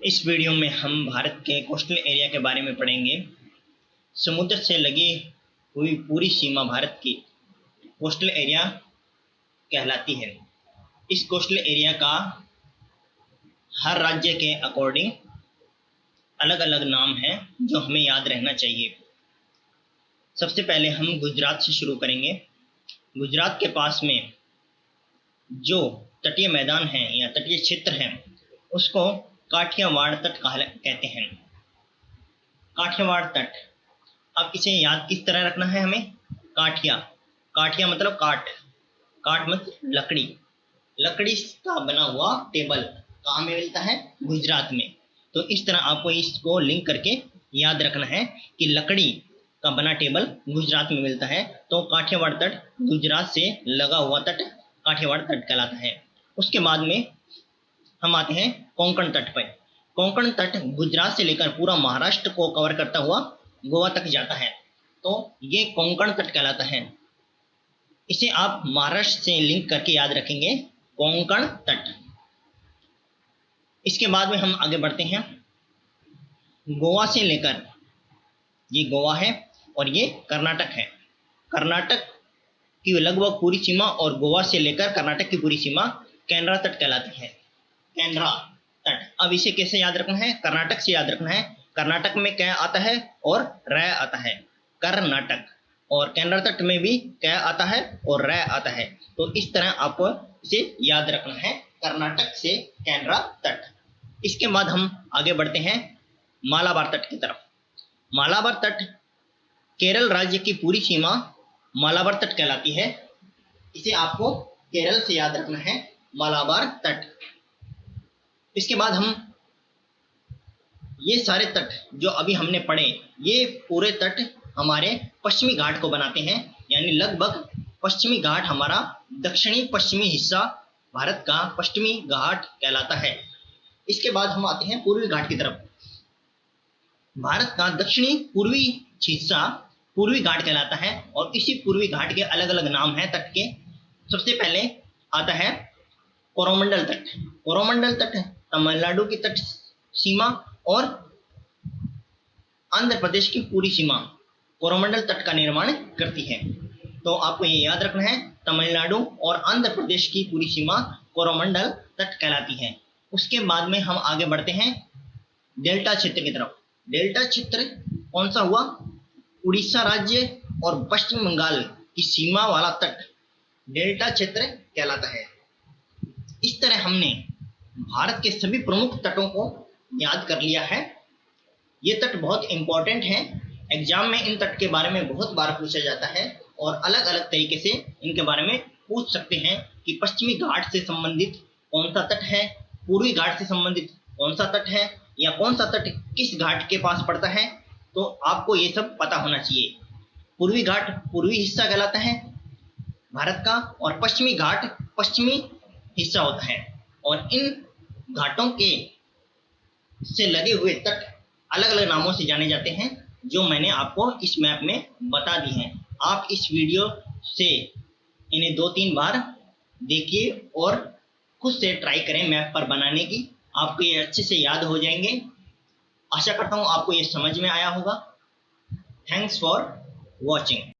इस वीडियो में हम भारत के कोस्टल एरिया के बारे में पढ़ेंगे। समुद्र से लगी हुई पूरी सीमा भारत की कोस्टल एरिया कहलाती है। इस कोस्टल एरिया का हर राज्य के अकॉर्डिंग अलग अलग नाम है जो हमें याद रहना चाहिए। सबसे पहले हम गुजरात से शुरू करेंगे। गुजरात के पास में जो तटीय मैदान है या तटीय क्षेत्र है उसको काठियावाड़ तट कहते हैं। काठियावाड़ तट, अब इसे याद किस तरह रखना है हमें। काठिया मतलब काठ, काठ मतलब लकड़ी, लकड़ी का बना हुआ टेबल कहाँ में मिलता है? गुजरात में। तो इस तरह आपको इसको लिंक करके याद रखना है कि लकड़ी का बना टेबल गुजरात में मिलता है। तो काठियावाड़ तट गुजरात से लगा हुआ तट काठियावाड़ तट कहलाता है। उसके बाद में हम आते हैं कोंकण तट पर। कोंकण तट गुजरात से लेकर पूरा महाराष्ट्र को कवर करता हुआ गोवा तक जाता है। तो ये कोंकण तट कहलाता है। इसे आप महाराष्ट्र से लिंक करके याद रखेंगे, कोंकण तट। इसके बाद में हम आगे बढ़ते हैं। गोवा से लेकर, ये गोवा है और ये कर्नाटक है। कर्नाटक की लगभग पूरी सीमा और गोवा से लेकर कर्नाटक की पूरी सीमा केनरा तट कहलाती है। केनरा तट, अब इसे कैसे याद रखना है? कर्नाटक से याद रखना है। कर्नाटक में क्या आता है और रै आता है, कर्नाटक। और केनरा तट में भी क्या आता है और रै आता है। तो इस तरह आपको इसे याद रखना है, कर्नाटक से केनरा तट। इसके बाद हम आगे बढ़ते हैं मालाबार तट की तरफ। मालाबार तट केरल राज्य की पूरी सीमा मालाबार तट कहलाती है। इसे आपको केरल से याद रखना है, मालाबार तट। इसके बाद हम ये सारे तट जो अभी हमने पढ़े, ये पूरे तट हमारे पश्चिमी घाट को बनाते हैं। यानी लगभग पश्चिमी घाट हमारा दक्षिणी पश्चिमी हिस्सा भारत का पश्चिमी घाट कहलाता है। इसके बाद हम आते हैं पूर्वी घाट की तरफ। भारत का दक्षिणी पूर्वी हिस्सा पूर्वी घाट कहलाता है और इसी पूर्वी घाट के अलग अलग नाम हैं तट के। सबसे पहले आता है कोरोमंडल तट। कोरोमंडल तट तमिलनाडु की तट सीमा और आंध्र प्रदेश की पूरी सीमा कोरोमंडल तट का निर्माण करती है। तो आपको ये याद रखना है, तमिलनाडु और आंध्र प्रदेश की पूरी सीमा कोरोमंडल तट कहलाती है। उसके बाद में हम आगे बढ़ते हैं डेल्टा क्षेत्र की तरफ। डेल्टा क्षेत्र कौन सा हुआ? उड़ीसा राज्य और पश्चिम बंगाल की सीमा वाला तट डेल्टा क्षेत्र कहलाता है। इस तरह हमने भारत के सभी प्रमुख तटों को याद कर लिया है। ये तट बहुत इंपॉर्टेंट हैं। एग्जाम में इन तट के बारे में बहुत बार पूछा जाता है और अलग अलग तरीके से इनके बारे में पूछ सकते हैं कि पश्चिमी घाट से संबंधित कौन सा तट है, पूर्वी घाट से संबंधित कौन सा तट है, या कौन सा तट किस घाट के पास पड़ता है। तो आपको ये सब पता होना चाहिए। पूर्वी घाट पूर्वी हिस्सा कहलाता है भारत का और पश्चिमी घाट पश्चिमी हिस्सा होता है। और इन घाटों के से लगे हुए तट अलग अलग नामों से जाने जाते हैं जो मैंने आपको इस मैप में बता दी हैं। आप इस वीडियो से इन्हें 2-3 बार देखिए और खुद से ट्राई करें मैप पर बनाने की। आपको ये अच्छे से याद हो जाएंगे। आशा करता हूँ आपको ये समझ में आया होगा। Thanks for watching.